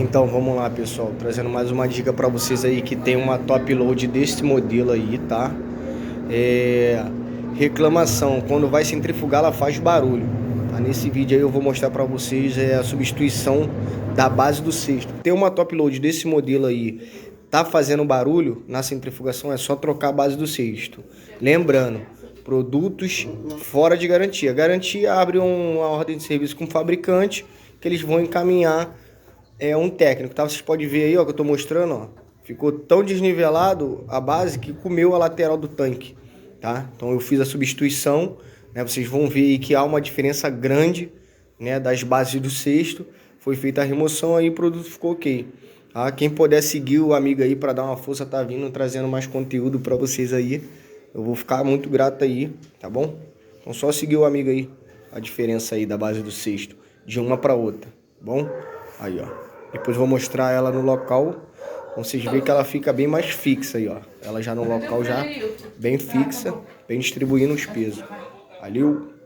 Então vamos lá, pessoal, trazendo mais uma dica para vocês aí que tem uma top load desse modelo aí, tá? Reclamação, quando vai centrifugar ela faz barulho, tá? Nesse vídeo aí eu vou mostrar para vocês a substituição da base do cesto. Tem uma top load desse modelo aí, tá fazendo barulho na centrifugação, é só trocar a base do cesto. Lembrando, produtos fora de garantia. Garantia abre uma ordem de serviço com o fabricante que eles vão encaminhar um técnico, tá? Vocês podem ver aí, ó, que eu tô mostrando, ó. Ficou tão desnivelado a base que comeu a lateral do tanque, tá? Então eu fiz a substituição, né? Vocês vão ver aí que há uma diferença grande, né, das bases do cesto. Foi feita a remoção aí, o produto ficou ok. Tá? Quem puder seguir o amigo aí para dar uma força, tá vindo trazendo mais conteúdo para vocês aí. Eu vou ficar muito grato aí, tá bom? Então só seguir o amigo aí, a diferença aí da base do cesto, de uma para outra, tá bom? Aí, ó. Depois vou mostrar ela no local. Vocês veem que ela fica bem mais fixa aí, ó. Ela já no local já bem fixa, bem distribuindo os pesos. Valeu!